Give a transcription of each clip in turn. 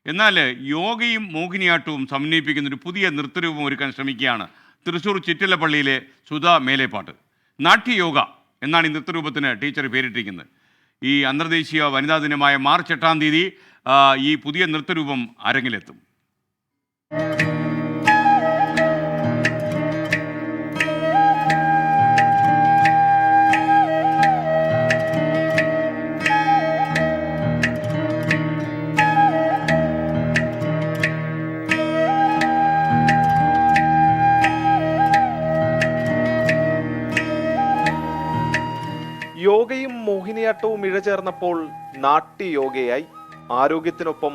എന്നാൽ യോഗയും മോഹിനിയാട്ടവും സമന്വയിപ്പിക്കുന്ന ഒരു പുതിയ നൃത്തരൂപം ഒരുക്കാൻ ശ്രമിക്കുകയാണ് തൃശ്ശൂർ ചിറ്റിലപ്പള്ളിയിലെ സുധാ മേലേപ്പാട്ട്. നാട്യയോഗ എന്നാണ് ഈ നൃത്തരൂപത്തിന് ടീച്ചർ പേരിട്ടിരിക്കുന്നത്. ഈ അന്തർദേശീയ വനിതാ ദിനമായ മാർച്ച് 8-ാം തീയതി ഈ പുതിയ നൃത്തരൂപം അരങ്ങിലെത്തും. യോഗയും മോഹിനിയാട്ടവും ഇഴചേർന്നപ്പോൾ നാട്യയോഗയായി. ആരോഗ്യത്തിനൊപ്പം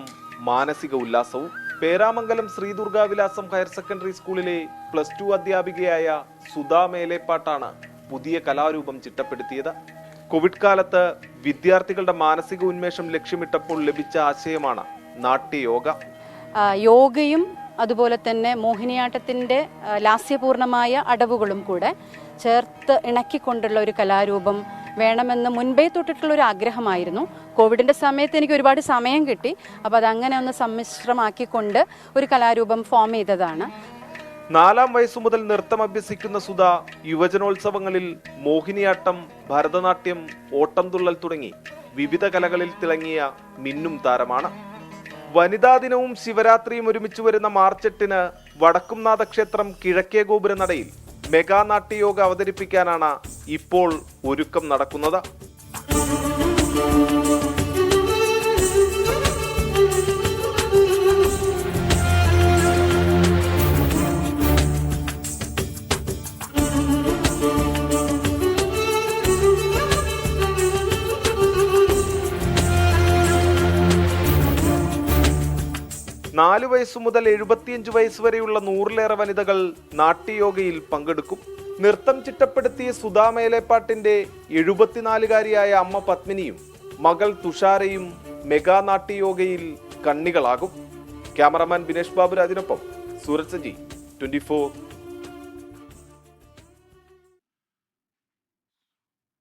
മാനസിക ഉല്ലാസവും. പേരാമംഗലം ശ്രീ ദുർഗാവിലാസം ഹയർ സെക്കൻഡറി സ്കൂളിലെ +2 അധ്യാപികയായ സുധാ മേലേപ്പാട്ടാണ് പുതിയ കലാരൂപം ചിട്ടപ്പെടുത്തിയത്. കോവിഡ് കാലത്ത് വിദ്യാർത്ഥികളുടെ മാനസിക ഉന്മേഷം ലക്ഷ്യമിട്ടപ്പോൾ ലഭിച്ച ആശയമാണ് നാട്യയോഗ. യോഗയും അതുപോലെ തന്നെ മോഹിനിയാട്ടത്തിൻ്റെ ലാസ്യപൂർണമായ അടവുകളും കൂടെ ചേർത്ത് ഇണക്കിക്കൊണ്ടുള്ള ഒരു കലാരൂപം വേണമെന്ന് മുൻപേ തൊട്ടിട്ടുള്ളൊരു ആഗ്രഹമായിരുന്നു. കോവിഡിൻ്റെ സമയത്ത് എനിക്ക് ഒരുപാട് സമയം കിട്ടി. അപ്പോൾ അതങ്ങനെ ഒന്ന് സമ്മിശ്രമാക്കിക്കൊണ്ട് ഒരു കലാരൂപം ഫോം ചെയ്തതാണ്. 4-ാം വയസ്സു മുതൽ നൃത്തം അഭ്യസിക്കുന്ന സുധ യുവജനോത്സവങ്ങളിൽ മോഹിനിയാട്ടം, ഭരതനാട്യം, ഓട്ടംതുള്ളൽ തുടങ്ങി വിവിധ കലകളിൽ തിളങ്ങിയ മിന്നും താരമാണ്. വനിതാ ദിനവും ശിവരാത്രിയും ഒരുമിച്ച് വരുന്ന മാർച്ച് 8-ന് വടക്കുംനാഥ ക്ഷേത്രം കിഴക്കേ ഗോപുരനടയിൽ മെഗാ നാട്യയോഗ അവതരിപ്പിക്കാനാണ് ഇപ്പോൾ ഒരുക്കം നടക്കുന്നത്. നാല് വയസ്സു മുതൽ 75 വയസ്സ് വരെയുള്ള 100-ലേറെ വനിതകൾ നാട്യയോഗയിൽ പങ്കെടുക്കും. നൃത്തം ചിട്ടപ്പെടുത്തിയ സുധാ മേലേപ്പാട്ടിന്റെ 74-കാരിയായ അമ്മ പത്മിനിയും മകൾ തുഷാരയും മെഗാ നാട്യയോഗയിൽ കണ്ണികളാകും. ക്യാമറമാൻ ബിനേഷ് ബാബുരാജിനൊപ്പം സൂരജ് സജി, 24.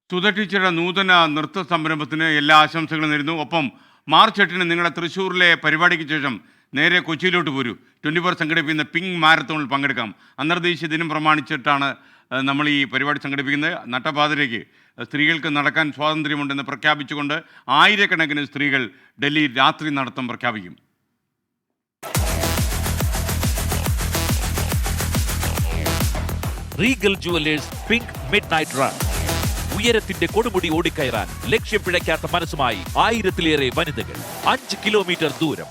സുധ ടീച്ചറുടെ നൂതന നൃത്ത സംരംഭത്തിന് എല്ലാ ആശംസകളും നേരുന്നു. ഒപ്പം മാർച്ച് 8-ന് നിങ്ങളുടെ തൃശ്ശൂരിലെ പരിപാടിക്ക് ശേഷം നേരെ കൊച്ചിയിലോട്ട് പോരൂ. 24 സംഘടിപ്പിക്കുന്ന പിങ്ക് മാരത്തോണിൽ പങ്കെടുക്കാം. അന്തർദേശീയ ദിനം പ്രമാണിച്ചിട്ടാണ് നമ്മൾ ഈ പരിപാടി സംഘടിപ്പിക്കുന്നത്. നട്ടപാതിരയ്ക്ക് സ്ത്രീകൾക്ക് നടക്കാൻ സ്വാതന്ത്ര്യമുണ്ടെന്ന് പ്രഖ്യാപിച്ചുകൊണ്ട് ആയിരക്കണക്കിന് സ്ത്രീകൾ ഡൽഹി രാത്രി നടത്തം പ്രഖ്യാപിക്കും. Regal Jewellers pink midnight run. ഉയരത്തിന്റെ കൊടുമുടി ഓടിക്കയറാൻ ലക്ഷ്യം പിഴയ്ക്കാത്ത മനസ്സുമായി 1000-ലേറെ വനിതകൾ. 5 കിലോമീറ്റർ ദൂരം.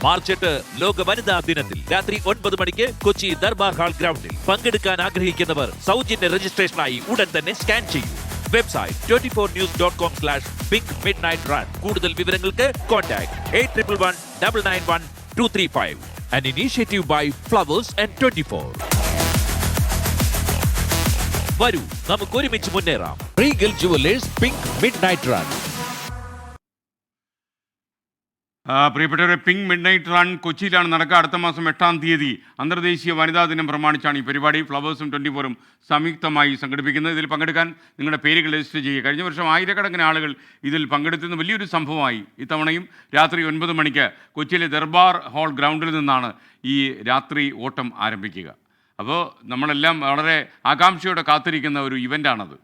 മാർച്ച് 8 ലോക വനിതാ ദിനത്തിൽ രാത്രി 9 മണിക്ക് കൊച്ചി ദർബാർ ഹാൾ ഗ്രൗണ്ടിൽ. പങ്കെടുക്കാൻ ആഗ്രഹിക്കുന്നവർ സൗജന്യ രജിസ്ട്രേഷനായി ഉടൻ തന്നെ സ്കാൻ ചെയ്യൂ. Website 24news.com/pinkmidnightrun. കൂടുതൽ വിവരങ്ങൾക്ക് contact 8111991235. An initiative by Flowers and 24. വരൂ, നമുക്ക് ഒരുമിച്ച് മുന്നേറാം. Regal Jewellers pink midnight run. പ്രിയപ്പെട്ടവരെ, പിങ്ക് മിഡ് നൈറ്റ് റൺ കൊച്ചിയിലാണ് നടക്കുക. അടുത്ത മാസം 8-ാം തീയതി അന്തർദേശീയ വനിതാ ദിനം പ്രമാണിച്ചാണ് ഈ പരിപാടി ഫ്ലവേഴ്സും 24-ഉം സംയുക്തമായി സംഘടിപ്പിക്കുന്നത്. ഇതിൽ പങ്കെടുക്കാൻ നിങ്ങളുടെ പേരുകൾ രജിസ്റ്റർ ചെയ്യുക. കഴിഞ്ഞ വർഷം ആയിരക്കണക്കിന് ആളുകൾ ഇതിൽ പങ്കെടുത്തുന്ന വലിയൊരു സംഭവമായി. ഇത്തവണയും രാത്രി 9 മണിക്ക് കൊച്ചിയിലെ ദർബാർ ഹാൾ ഗ്രൗണ്ടിൽ നിന്നാണ് ഈ രാത്രി ഓട്ടം ആരംഭിക്കുക. അപ്പോൾ നമ്മളെല്ലാം വളരെ ആകാംക്ഷയോടെ കാത്തിരിക്കുന്ന ഒരു ഇവൻ്റാണത്.